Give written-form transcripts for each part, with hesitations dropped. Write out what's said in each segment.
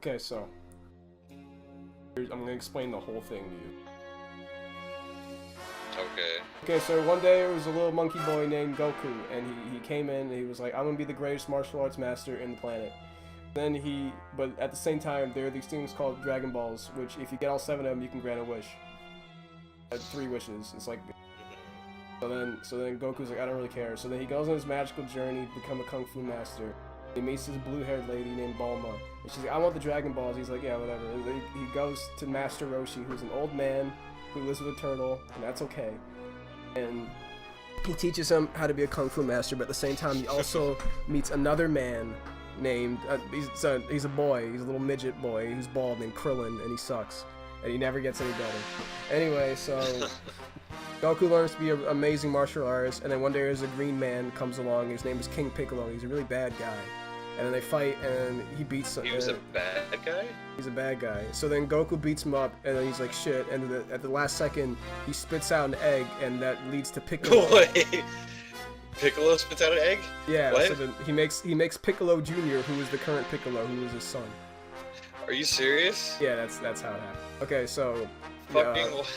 Okay, so I'm gonna explain the whole thing to you. Okay. Okay, so one day there was a little monkey boy named Goku, and he came in and he was like, I'm gonna be the greatest martial arts master in the planet. Then but at the same time, there are these things called Dragon Balls, which if you get all 7 of them, you can grant a wish. 3 wishes. It's like, so then Goku's like, I don't really care. So then he goes on his magical journey to become a kung fu master. He meets this blue-haired lady named Bulma, and she's like, I want the Dragon Balls. He's like, yeah, whatever. And he goes to Master Roshi, who's an old man who lives with a turtle, and that's okay. And he teaches him how to be a kung fu master, but at the same time, he also meets another man named, he's a boy, he's a little midget boy, who's bald, named Krillin, and he sucks. And he never gets any better. Anyway, so Goku learns to be an amazing martial artist, and then one day there's a green man comes along, his name is King Piccolo, he's a really bad guy. And then they fight, and he beats him. He was a bad guy? He's a bad guy. So then Goku beats him up, and then he's like, shit, and at the last second, he spits out an egg, and that leads to Piccolo. Wait, Piccolo spits out an egg? Yeah, what? So then he makes Piccolo Jr., who is the current Piccolo, who is his son. Are you serious? Yeah, that's how it happened. Okay, so... Fucking what?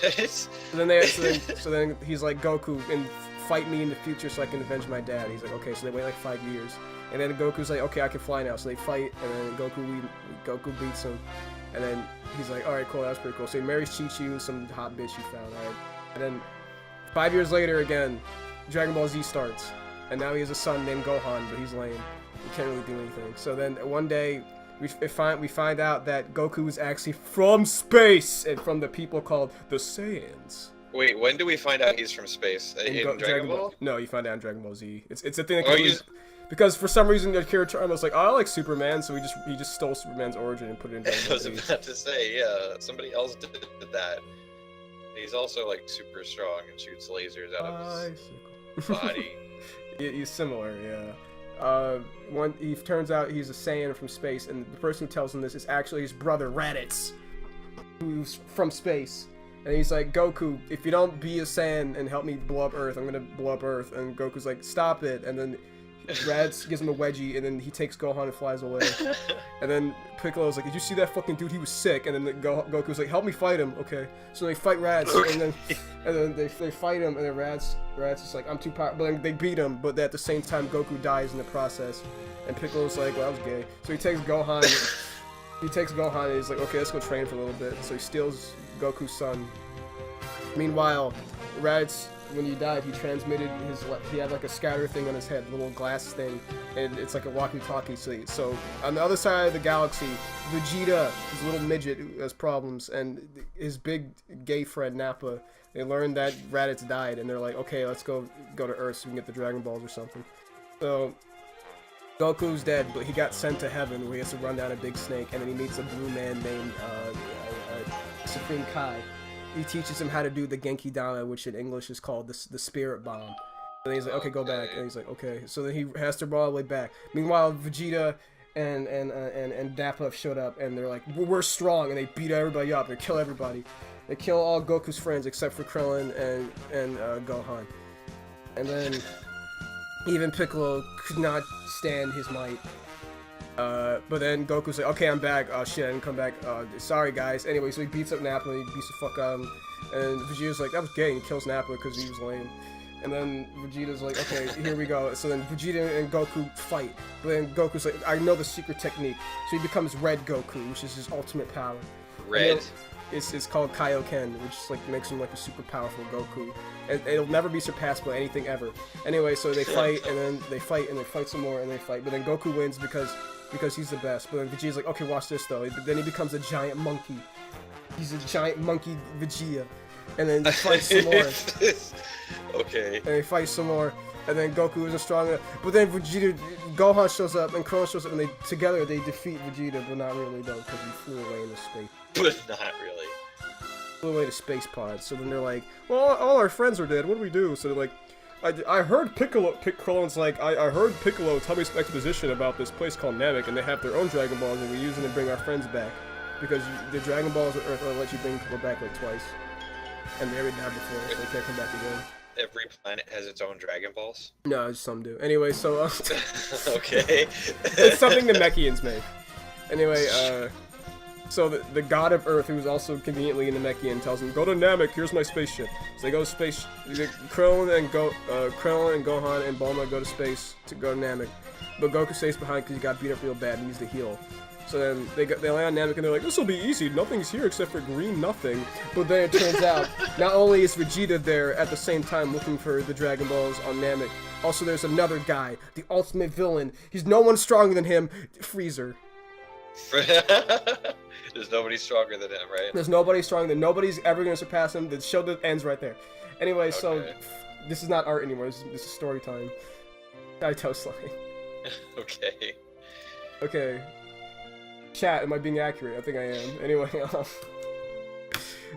So then he's like, Goku, and fight me in the future so I can avenge my dad. He's like, okay, so they wait like 5 years. And then Goku's like, okay, I can fly now. So they fight, and then Goku beats him. And then he's like, alright, cool, that was pretty cool. So he marries Chi-Chi, some hot bitch he found, alright? And then 5 years later, again, Dragon Ball Z starts. And now he has a son named Gohan, but he's lame. He can't really do anything. So then one day, we find out that Goku is actually from space, and from the people called the Saiyans. Wait, when do we find out he's from space? In Dragon Ball? No, you find out in Dragon Ball Z. It's a thing that because for some reason Akira Toriyama was like, oh, I like Superman, so he just stole Superman's origin and put it in Dragon Ball Z. I was about to say, yeah, somebody else did that. He's also like super strong and shoots lasers out of his body. He's similar, yeah. He turns out he's a Saiyan from space, and the person who tells him this is actually his brother Raditz, who's from space. And he's like, Goku, if you don't be a Saiyan and help me blow up Earth, I'm gonna blow up Earth. And Goku's like, stop it. And then Raditz gives him a wedgie, and then he takes Gohan and flies away. And then Piccolo's like, did you see that fucking dude? He was sick. And then Goku's like, help me fight him. Okay. So they fight Raditz, and then they fight him, and then Raditz is like, I'm too powerful. But then they beat him, but at the same time, Goku dies in the process. And Piccolo's like, well, that was gay. So he takes Gohan. And he's like, okay, let's go train for a little bit. So he steals Goku's son. Meanwhile, Raditz, when he died, he transmitted he had like a scatter thing on his head, a little glass thing, and it's like a walkie-talkie. So on the other side of the galaxy, Vegeta, his little midget who has problems, and his big gay friend Nappa, they learned that Raditz died, and they're like, okay, let's go to Earth so we can get the Dragon Balls or something. So Goku's dead, but he got sent to heaven where he has to run down a big snake, and then he meets a blue man named Supreme Kai. He teaches him how to do the Genki Dama, which in English is called the Spirit Bomb. And he's like, okay, go back. And he's like, okay. So then he has to run all the way back. Meanwhile, Vegeta and Nappa have showed up, and they're like, we're strong, and they beat everybody up. They kill everybody. They kill all Goku's friends except for Krillin and Gohan. And then even Piccolo could not stand his might. But then Goku's like, okay, I'm back. Oh shit, I didn't come back. Sorry guys. Anyway, so he beats up Nappa, and he beats the fuck out of him. And Vegeta's like, that was gay, and he kills Nappa because he was lame. And then Vegeta's like, okay, here we go. So then Vegeta and Goku fight. But then Goku's like, I know the secret technique. So he becomes Red Goku, which is his ultimate power. Red? It's called Kaioken, which is like makes him like a super powerful Goku. And it'll never be surpassed by anything ever. Anyway, so they fight, and then they fight, and they fight some more, and they fight. But then Goku wins because he's the best. But then Vegeta's like, okay, watch this though. Then he becomes a giant monkey. He's a giant monkey Vegeta. And then they fight some more. Okay. And they fight some more. And then Goku isn't strong enough. But then Gohan shows up, and Krillin shows up, and together they defeat Vegeta, but not really though, because he flew away into space. But not really. Flew away to space pods. So then they're like, well, all our friends are dead. What do we do? So they're like, I heard Krillin's like, I heard Piccolo tell me some exposition about this place called Namek, and they have their own Dragon Balls, and we use them to bring our friends back. Because the Dragon Balls on Earth will let you bring people back like twice. And they already died before, so they can't come back again. Every planet has its own Dragon Balls? No, some do. Anyway, so, okay. it's something the Mechians made. Anyway, So the god of Earth, who's also conveniently a Namekian, tells him, "Go to Namek. Here's my spaceship." So they go to space. Krillin and Gohan and Bulma go to space to go to Namek, but Goku stays behind because he got beat up real bad and needs to heal. So then they land on Namek and they're like, "This will be easy. Nothing's here except for green nothing." But then it turns out not only is Vegeta there at the same time looking for the Dragon Balls on Namek, also there's another guy, the ultimate villain. He's no one stronger than him, Freezer. There's nobody stronger than him, right? There's nobody stronger than nobody's ever gonna surpass him. The show that ends right there. Anyway, Okay. so this is not art anymore. This is story time. I tell Sly. Okay. Okay. Chat, am I being accurate? I think I am. Anyway,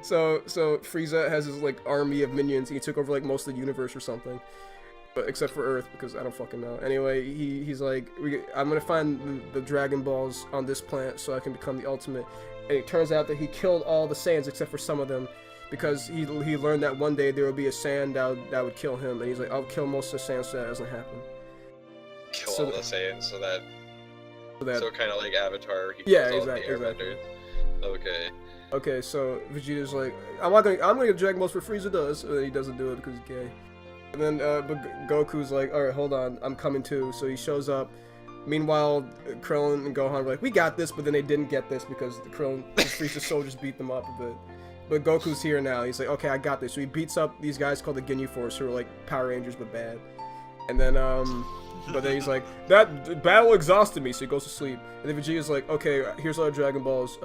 so Frieza has his like army of minions. He took over like most of the universe or something, but except for Earth because I don't fucking know. Anyway, he's like, I'm gonna find the Dragon Balls on this planet so I can become the ultimate. And it turns out that he killed all the Saiyans except for some of them, because he learned that one day there would be a Saiyan that would kill him, and he's like, I'll kill most of the Saiyans so that doesn't happen. Kill all the Saiyans so kind of like Avatar. He Yeah, kills all exactly. the Airbenders. Okay. Okay, so Vegeta's like, I'm gonna get Dragon Balls for Frieza does, and then he doesn't do it because he's gay. And then, but Goku's like, alright, hold on, I'm coming too. So he shows up. Meanwhile, Krillin and Gohan were like, we got this, but then they didn't get this because Frieza's soldiers beat them up a bit. But Goku's here now. He's like, okay, I got this. So he beats up these guys called the Ginyu Force, who are like Power Rangers but bad. And then, but then he's like, that battle exhausted me, so he goes to sleep. And then Vegeta's like, okay, here's all the Dragon Balls.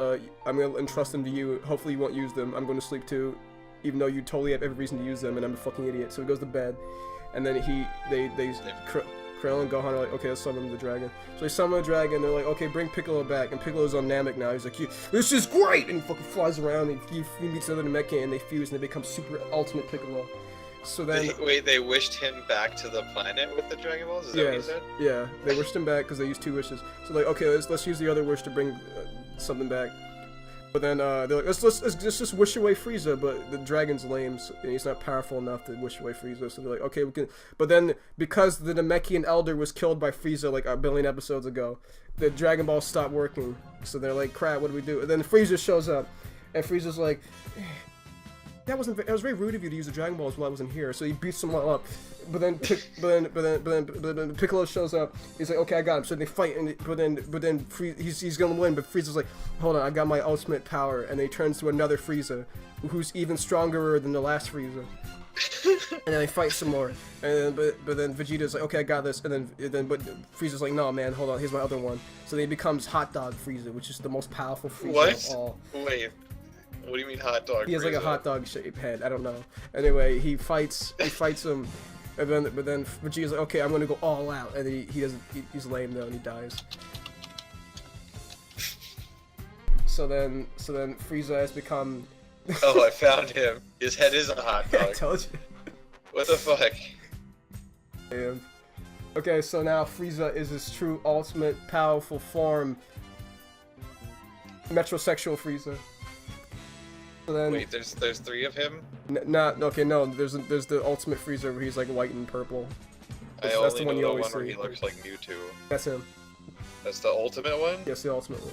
I'm gonna entrust them to you. Hopefully you won't use them. I'm going to sleep too, even though you totally have every reason to use them, and I'm a fucking idiot. So he goes to bed. And then Krillin and Gohan are like, okay, let's summon the dragon. So they summon the dragon, they're like, okay, bring Piccolo back. And Piccolo's on Namek now. He's like, this is great! And he fucking flies around, and he meets another Namekian, and they fuse, and they become super ultimate Piccolo. So then... They wished him back to the planet with the Dragon Balls? Is that what you said? Yeah, they wished him back because they used 2 wishes. So like, okay, let's use the other wish to bring something back. But then they're like, let's just wish away Frieza, but the dragon's lame, and he's not powerful enough to wish away Frieza. So they're like, okay, we can. But then because the Namekian Elder was killed by Frieza like a billion episodes ago, the Dragon Balls stopped working. So they're like, crap, what do we do? And then Frieza shows up, and Frieza's like, that was very rude of you to use the Dragon Balls while I wasn't here. So he beats them all up. But then Piccolo shows up. He's like, okay, I got him. So they fight, but then he's gonna win. But Frieza's like, hold on, I got my ultimate power, and then he turns to another Frieza, who's even stronger than the last Frieza. And then they fight some more. And then, but then Vegeta's like, okay, I got this. And then but Frieza's like, no, man, hold on, here's my other one. So then he becomes Hot Dog Frieza, which is the most powerful Frieza of all. Wait. What do you mean hot dog? He has like a hot dog shaped head. I don't know. Anyway, he fights him, but then Vegeta's like, okay, I'm gonna go all out, and he's lame though, and he dies. So then Frieza has become. Oh, I found him. His head is a hot dog. I told you. What the fuck? Damn. Okay, so now Frieza is his true ultimate powerful form. Metrosexual Frieza. So then, wait, there's 3 of him? No, there's the ultimate Frieza where he's like white and purple. That's the one you always see. Where he looks like Mewtwo. That's him. That's the ultimate one? Yes, the ultimate one.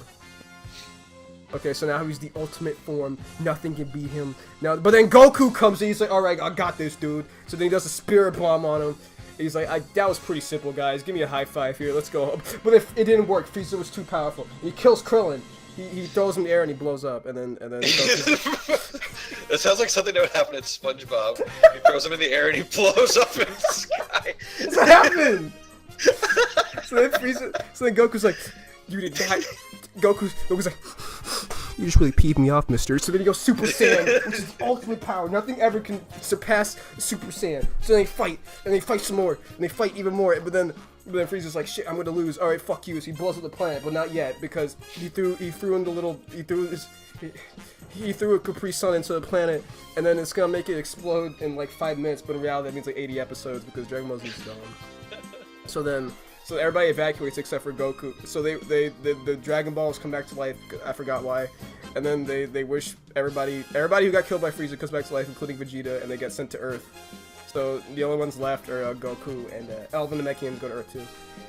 Okay, so now he's the ultimate form. Nothing can beat him. Now, but then Goku comes in. He's like, all right, I got this, dude. So then he does a spirit bomb on him. He's like, that was pretty simple, guys. Give me a high five here. Let's go. But if it didn't work, Frieza was too powerful. He kills Krillin. He throws him in the air and he blows up, and then That sounds like something that would happen in SpongeBob. He throws him in the air and he blows up in the sky. What's happened? So then Goku's like, you did that. Goku's like, you just really peeved me off, mister. So then he goes Super Saiyan, which is the ultimate power. Nothing ever can surpass Super Saiyan. So then they fight, and they fight some more, and they fight even more. But then Frieza's like, shit, I'm gonna lose. All right, fuck you. So he blows up the planet, but not yet, because he threw a Capri Sun into the planet, and then it's gonna make it explode in like 5 minutes. But in reality, that means like 80 episodes because Dragon Ball Z is gone. So everybody evacuates except for Goku. So the Dragon Balls come back to life. I forgot why. And then they wish everybody who got killed by Frieza comes back to life, including Vegeta, and they get sent to Earth. So the only ones left are Goku and Elvin and Namekians go to Earth too.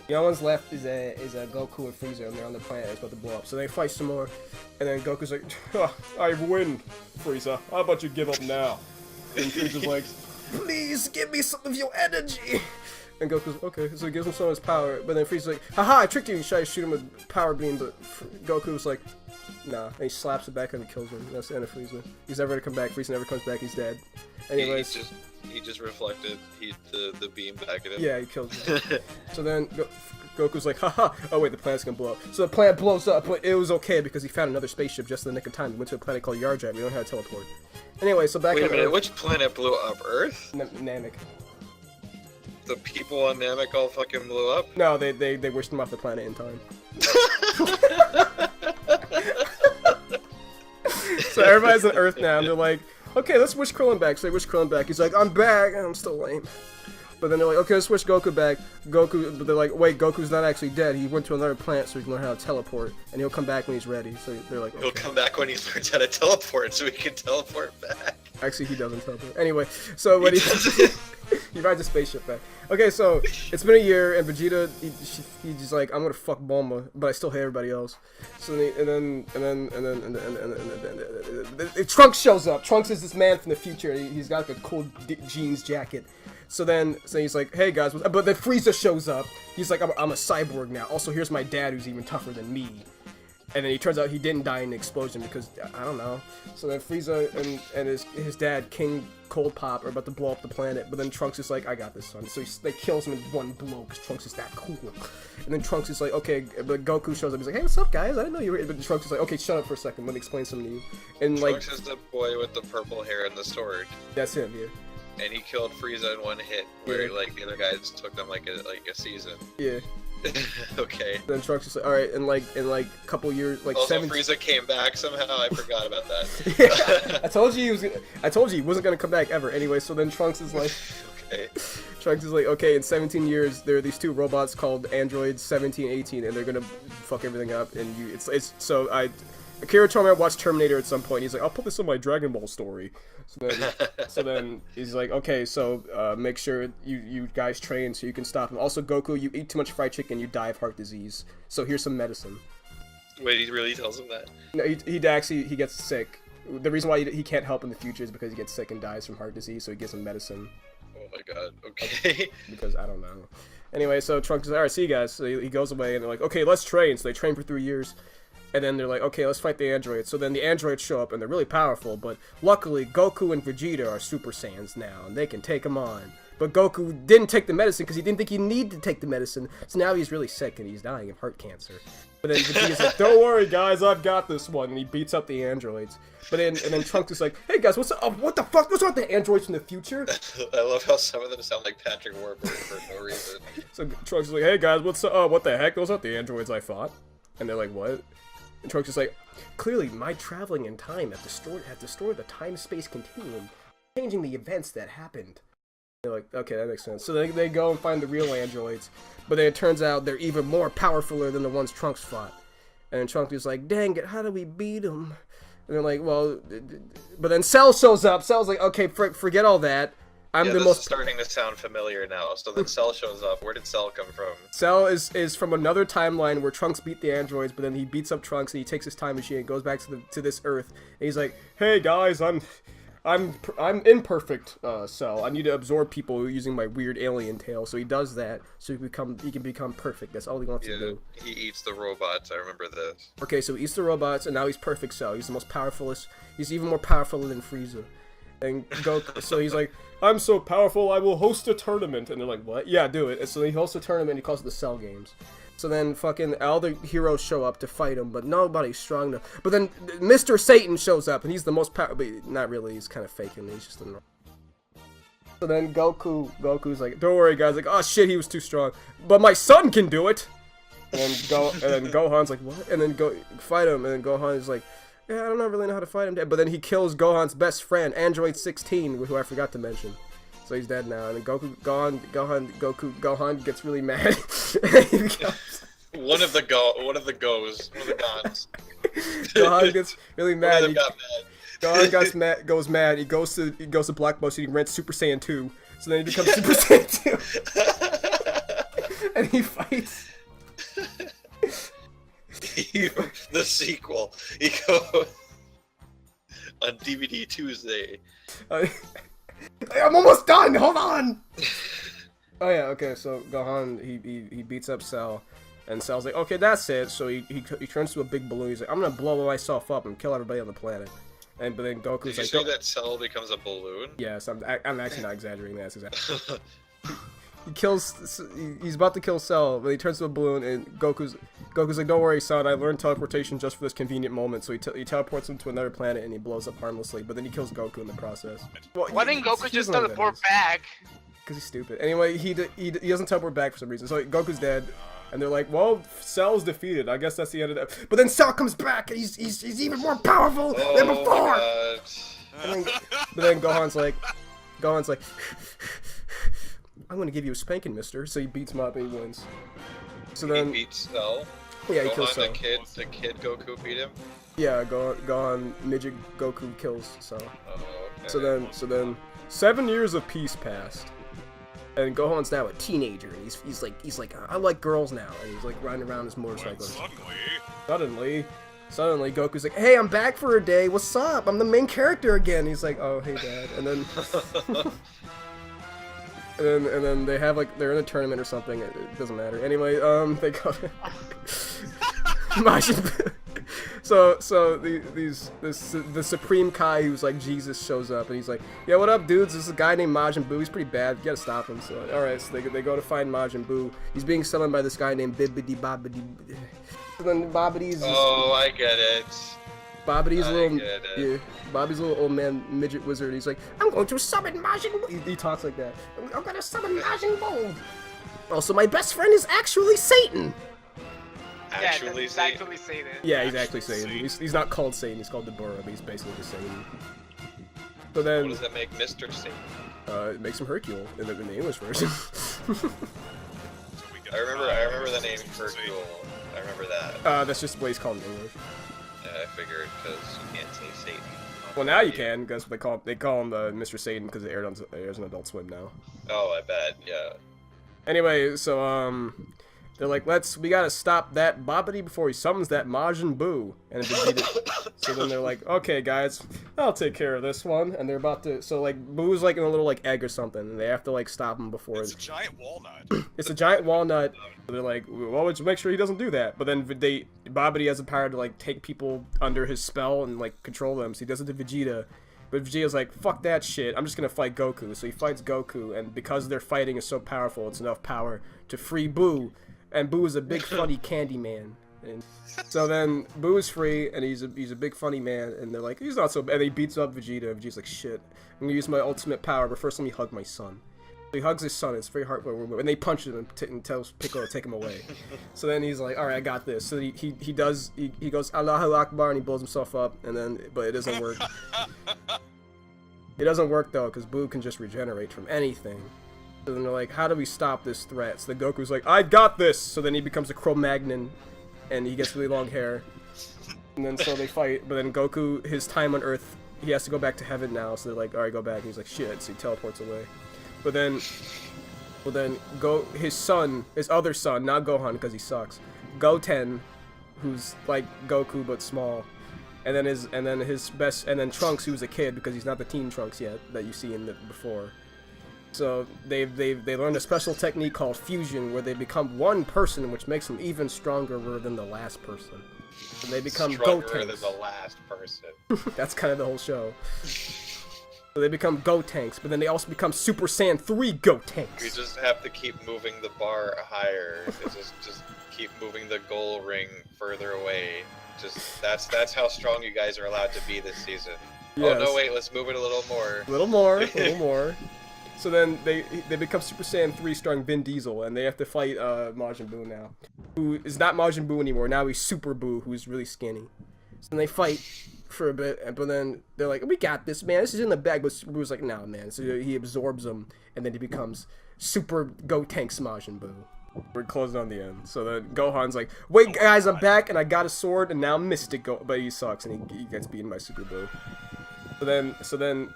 The only ones left is Goku and Frieza, and they're on the planet that's about to blow up. So they fight some more, And then Goku's like, I win, Frieza. How about you give up now? And Frieza's like, please give me some of your energy. And Goku's okay, so he gives him some of his power. But then Frieza's like, haha, I tricked you. You tried to shoot him with power beam, but Goku's like, nah. And he slaps it back and kills him. That's the end of Frieza. He's never gonna come back. Frieza never comes back. He's dead. Anyways, he just reflected the beam back at him. Yeah, he kills him. So then Goku's like, haha, oh wait, the planet's gonna blow up. So the planet blows up, but it was okay because he found another spaceship just in the nick of time. He went to a planet called Yarjat. We don't know how to teleport. Anyway, so back Wait a minute, Earth, which planet blew up? Earth? Namek. The people on Namek all fucking blew up? No, they wished him off the planet in time. So everybody's on Earth now, and they're like, okay, let's wish Krillin back. So they wish Krillin back. He's like, I'm back, and I'm still lame. But then they're like, okay, let's wish Goku back. But they're like, wait, Goku's not actually dead. He went to another planet so he can learn how to teleport, and he'll come back when he's ready. So they're like, okay. He'll come back when he learns how to teleport, so he can teleport back. Actually, he doesn't teleport. Anyway, so when he rides a spaceship back. Okay, so it's been a year, and Vegeta, he's just like, I'm gonna fuck Bulma, but I still hate everybody else. So then Trunks shows up. Trunks is this man from the future. He's got like a cool jeans jacket. So he's like, hey guys, but then Frieza shows up. He's like, I'm a cyborg now. Also, here's my dad who's even tougher than me. And then he turns out he didn't die in the explosion because, I don't know. So then Frieza and his dad, King Cold Pop, are about to blow up the planet. But then Trunks is like, I got this, son. So they kills him in one blow because Trunks is that cool. And then Trunks is like, okay, but Goku shows up. He's like, hey, what's up, guys? I didn't know you were here. But Trunks is like, okay, shut up for a second. Let me explain something to you. And Trunks is the boy with the purple hair and the sword. That's him, yeah. And he killed Frieza in one hit, where like the other guys took them like a season. Yeah. Okay. Then Trunks is like, all right, in like a couple years, like also, 7. Frieza came back somehow. I forgot about that. Yeah, I told you he wasn't gonna come back ever. Anyway, so then Trunks is like, okay. Trunks is like, okay, in 17 years, there are these two robots called Androids 17, 18, and they're gonna fuck everything up. And Akira told me I watched Terminator at some point. He's like, I'll put this in my Dragon Ball story. So then he's like, okay, so make sure you guys train so you can stop him. Also, Goku, you eat too much fried chicken, you die of heart disease. So here's some medicine. Wait, he really tells him that? No, he gets sick. The reason why he can't help in the future is because he gets sick and dies from heart disease, so he gives him medicine. Oh my god, okay. Because I don't know. Anyway, so Trunks is, alright, see you guys. So he goes away, and they're like, okay, let's train. So they train for 3 years. And then they're like, okay, let's fight the androids. So then the androids show up, and they're really powerful. But luckily, Goku and Vegeta are Super Saiyans now, and they can take them on. But Goku didn't take the medicine because he didn't think he needed to take the medicine. So now he's really sick, and he's dying of heart cancer. But then Vegeta's like, don't worry, guys, I've got this one. And he beats up the androids. And then Trunks is like, hey, guys, what the fuck? What's wrong with the androids from the future? I love how some of them sound like Patrick Warburton for no reason. So Trunks is like, hey, guys, what the heck? Those aren't the androids I fought. And they're like, what? And Trunks is like, clearly my traveling in time had destroyed the time-space continuum, changing the events that happened. They're like, okay, that makes sense. So they go and find the real androids, but then it turns out they're even more powerfuler than the ones Trunks fought. And Trunks is like, dang it, how do we beat them? And they're like, well, but then Cell shows up. Cell's like, okay, forget all that. This is starting to sound familiar now. So then Cell shows up. Where did Cell come from? Cell is from another timeline where Trunks beat the androids, but then he beats up Trunks and he takes his time machine and goes back to this Earth. And he's like, "Hey guys, I'm imperfect, Cell. I need to absorb people using my weird alien tail." So he does that, so he can become perfect. That's all he wants to do. He eats the robots. I remember this. Okay, so he eats the robots, and now he's perfect Cell. He's the most powerfulest. He's even more powerful than Frieza. And Goku, so he's like, I'm so powerful, I will host a tournament. And they're like, what? Yeah, do it. And so he hosts a tournament, and he calls it the Cell Games. So then fucking all the heroes show up to fight him, but nobody's strong enough. But then Mr. Satan shows up, and he's the most powerful, but not really, he's kind of faking, he's just a normal. So then Goku's like, don't worry guys, like, oh shit, he was too strong. But my son can do it! And then Gohan's like, what? And then fight him, and then Gohan is like, yeah, I don't really know how to fight him. But then he kills Gohan's best friend, Android 16, who I forgot to mention. So he's dead now. And then Gohan gets really mad. One of the Gohans. Gohan gets really mad. One of them got mad. Gohan goes mad. He goes to Black Bus and he rents Super Saiyan 2. So then he becomes Super Saiyan 2. And he fights. The sequel. He goes on DVD Tuesday. I'm almost done. Hold on. Oh yeah, okay. So Gohan he beats up Cell, and Cell's like, okay, that's it. So he turns to a big balloon. He's like, I'm gonna blow myself up and kill everybody on the planet. But then Goku's Did you like, say that Cell becomes a balloon? Yes, I'm actually not exaggerating. That's exactly. He's about to kill Cell, but he turns to a balloon, and Goku's like, don't worry, son, I learned teleportation just for this convenient moment. So he teleports him to another planet, and he blows up harmlessly, but then he kills Goku in the process. Well, Why didn't Goku just teleport back? Because he's stupid. Anyway, he doesn't teleport back for some reason, so Goku's dead, and they're like, well, Cell's defeated. I guess that's the end of that. But then Cell comes back, and he's even more powerful than before! But then Gohan's like, I'm gonna give you a spanking, mister. So he beats him up and he wins. So then he beats Cell. Yeah, he kills Cell. The kid Goku beat him. Yeah, Gohan midget Goku kills Cell. Oh, okay. So then 7 years of peace passed, and Gohan's now a teenager, and he's like I like girls now, and he's like riding around his motorcycle. Suddenly, Goku's like, hey, I'm back for a day. What's up? I'm the main character again. He's like, oh, hey, Dad. And then. And then they have like they're in a tournament or something. It doesn't matter. Anyway, they go. The Supreme Kai, who's like Jesus, shows up and he's like, yeah, what up, dudes? This is a guy named Majin Buu. He's pretty bad. You gotta stop him. So all right, so they go to find Majin Buu. He's being summoned by this guy named Bibbidi Bobbidi. So then Bobbidi's. Oh, I get it. Bobbidi's Bobby's little old man midget wizard. He's like, I'm going to summon Majin Buu. He talks like that. I'm gonna summon Majin Buu. Also, my best friend is actually Satan. Actually Satan. Yeah, he's actually Satan. He's not called Satan. He's called Deborah, but he's basically just Satan. So then, what does that make Mr. Satan? It makes him Hercule in the English version. I remember the name Hercule. I remember that. That's just what he's called in English. I figured because you can't say Satan. Well, now you can, because they call him Mr. Satan because it airs on Adult Swim now. Oh, I bet, yeah. Anyway, so they're like, we gotta stop that Bobbidi before he summons that Majin Buu. And so then they're like, okay, guys, I'll take care of this one. And they're about to, so like Boo's like in a little like egg or something, and they have to like stop him before. It's a giant walnut. It's a giant walnut. They're like, well, let's make sure he doesn't do that. But then Bobbidi has the power to like take people under his spell and like control them. So he does it to Vegeta. But Vegeta's like, fuck that shit, I'm just gonna fight Goku. So he fights Goku, and because their fighting is so powerful, it's enough power to free Boo. And Boo is a big funny candy man. And so then Boo is free, and he's a big funny man, and they're like, he's not so bad. And he beats up Vegeta. Vegeta's like, shit, I'm gonna use my ultimate power, but first let me hug my son. So he hugs his son. It's very heartwarming, and they punch him and tells Piccolo to take him away. So then he's like, all right, I got this. So he goes Allahu Akbar, and he blows himself up, and then but it doesn't work. It doesn't work though, because Boo can just regenerate from anything. So then they're like, how do we stop this threat? So then Goku's like, I got this! So then he becomes a Cro-Magnon, and he gets really long hair. And then so they fight, but then Goku, his time on Earth, he has to go back to heaven now, so they're like, alright, go back. And he's like, shit, so he teleports away. But then his son, his other son, not Gohan because he sucks, Goten, who's like Goku but small, and then Trunks, who's a kid because he's not the Teen Trunks yet that you see in the before. So they learned a special technique called fusion, where they become one person, which makes them even stronger than the last person. And they become stronger Gotenks. than the last person. That's kind of the whole show. So they become Gotenks, but then they also become Super Saiyan 3 Gotenks. You just have to keep moving the bar higher. just keep moving the goal ring further away. That's how strong you guys are allowed to be this season. Yes. Oh no, wait, let's move it a little more. A little more. So then they become Super Saiyan 3 starring Vin Diesel, and they have to fight Majin Buu now, who is not Majin Buu anymore. Now he's Super Buu, who's really skinny. So then they fight for a bit, but then they're like, we got this, man. This is in the bag. But Super Buu's like, no, man. So he absorbs them, and then he becomes Super Gotenks Majin Buu. We're closing on the end. So then Gohan's like, wait, guys, I'm back, and I got a sword, and now I'm Mystic but he sucks, and he gets beaten by Super Buu. So then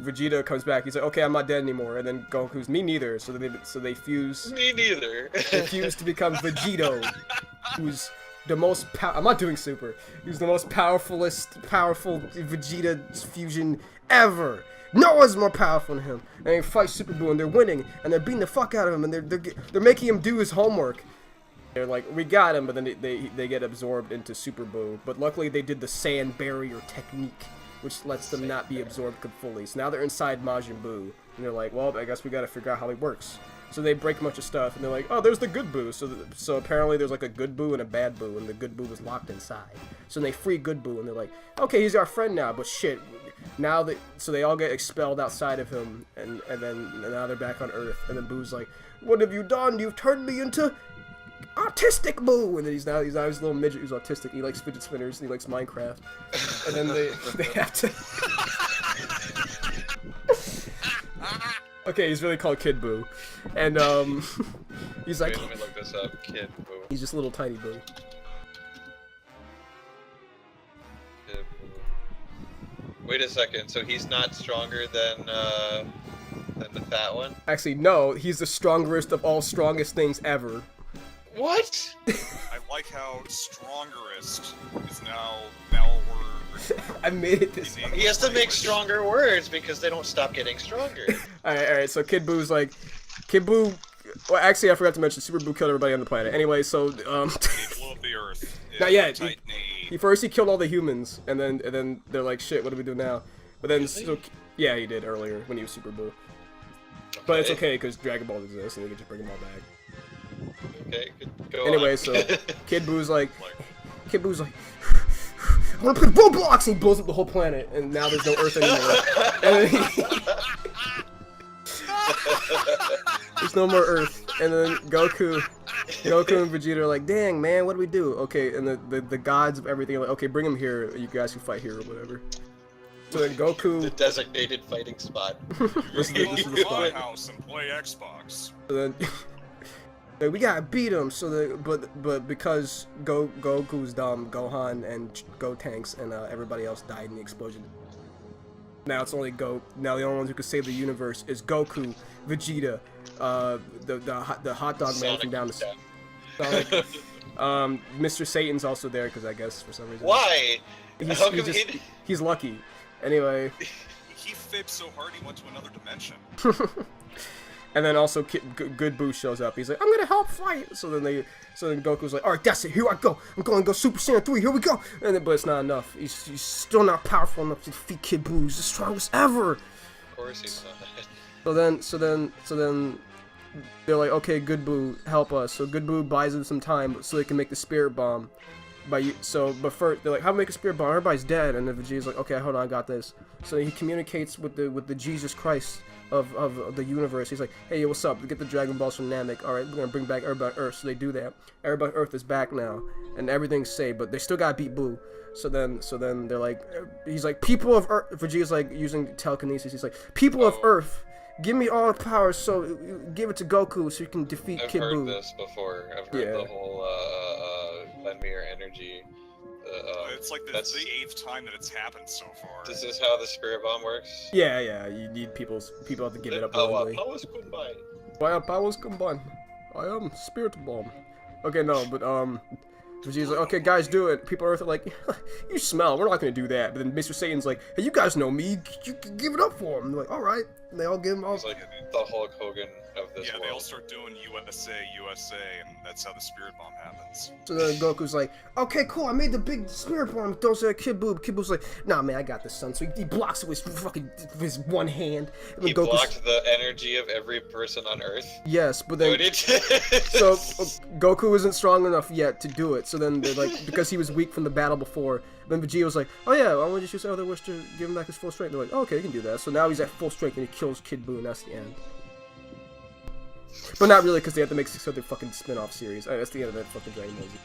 Vegeta comes back. He's like, okay, I'm not dead anymore. And then Goku's, me neither. So they fuse. Me neither. They fuse to become Vegito, I'm not doing Super. He was the most powerful Vegeta fusion ever. No one's more powerful than him. And he fights Super Buu, and they're winning, and they're beating the fuck out of him, and they're making him do his homework. They're like, we got him, but then they get absorbed into Super Buu. But luckily they did the sand barrier technique, which lets them not be absorbed fully. So now they're inside Majin Buu, and they're like, well, I guess we gotta figure out how he works. So they break a bunch of stuff, and they're like, oh, there's the good Buu. So apparently there's like a good Buu and a bad Buu, and the good Buu was locked inside. So they free good Buu, and they're like, okay, he's our friend now, but shit. So they all get expelled outside of him, and now they're back on Earth, and then Boo's like, what have you done? You've turned me into autistic Buu, and then he's now his little midget who's autistic. He likes fidget spinners, and he likes Minecraft, and then they have to. Okay, he's really called Kid Buu, and he's like. Wait, let me look this up. Kid Buu. He's just a little tiny Buu. Kid Buu. Wait a second. So he's not stronger than the fat one? Actually, no. He's the strongest of all strongest things ever. What? I like how strongerist is now a word. I made it this. He has to make stronger words because they don't stop getting stronger. Alright, so Kid Boo's like... Kid Buu... Well, actually, I forgot to mention, Super Buu killed everybody on the planet. Anyway, so, He blew up the Earth. Not yet. He killed all the humans, and then they're like, shit, what do we do now? But then, so, yeah, he did earlier, when he was Super Buu. But it's okay, because Dragon Ball exists, and we can just bring them all back. Okay, go anyway, on. so Kid Boo's like, I want to play Roblox, and he blows up the whole planet, and now there's no Earth anymore. And then there's no more Earth, and then Goku and Vegeta are like, dang man, what do we do? Okay, and the gods of everything are like, okay, bring him here, you guys can fight here or whatever. So then Goku, the designated fighting spot. this is the spot. House and play Xbox. So then. Like, we gotta beat him, but because Goku's dumb, Gohan and Gotenks and everybody else died in the explosion. Now it's only now the only ones who can save the universe is Goku, Vegeta, the hot dog man from down the Sonic. Mr. Satan's also there because I guess for some reason. Why? He's lucky. Anyway. He fibbed so hard he went to another dimension. And then also Good Buu shows up. He's like, I'm gonna help fight. So then Goku's like, all right, that's it. Here I go. I'm going to go Super Saiyan 3. Here we go. And then, but it's not enough. He's still not powerful enough to defeat Kid Buu. He's the strongest ever. Of course he's not. So then they're like, okay, Good Buu, help us. So Good Buu buys them some time so they can make the spirit bomb. But first they're like, how to make a spirit bomb? Everybody's dead. And then Vegeta's like, okay, hold on, I got this. So he communicates with the Jesus Christ of the universe. He's like, hey, what's up? We get the Dragon Balls from Namek. Alright, we're gonna bring back everybody on Earth. So they do that. Everybody on Earth is back now. And everything's safe, but they still gotta beat Buu. So then they're like, he's like, people of Earth. Vegeta's like using telekinesis. He's like, people of Earth, give me all the power, so give it to Goku so you can defeat Kid Buu. I've heard this before. I've heard the whole lend me your energy. It's like the 8th time that it's happened so far. This is how the spirit bomb works? Yeah, you need people have to give it up willingly. Powers combined. Why powers combined? I am spirit bomb. Okay, no, but Vegeta's like, okay, guys, do it. People on Earth are like, you smell. We're not gonna do that. But then Mr. Satan's like, hey, you guys know me. You can give it up for him. They're like, all right. And they all give him all. He's like the Hulk Hogan of this world. Yeah, they all start doing USA, and that's how the spirit bomb happens. So then Goku's like, okay, cool. I made the big spirit bomb. Throws it at Kid Buu. Kid Buu's like, nah, man, I got this, son. So he blocks it with his one hand. He blocked the energy of every person on Earth. Yes, but then so Goku isn't strong enough yet to do it. So then they're like, because he was weak from the battle before. Then Vegeta was like, oh yeah, why don't you just use other wish to give him back his full strength? They're like, oh, okay, you can do that. So now he's at full strength and he kills Kid Buu, and that's the end. But not really, because they have to make 6 other fucking spin-off series. That's the end of that fucking Dragon Ball Z.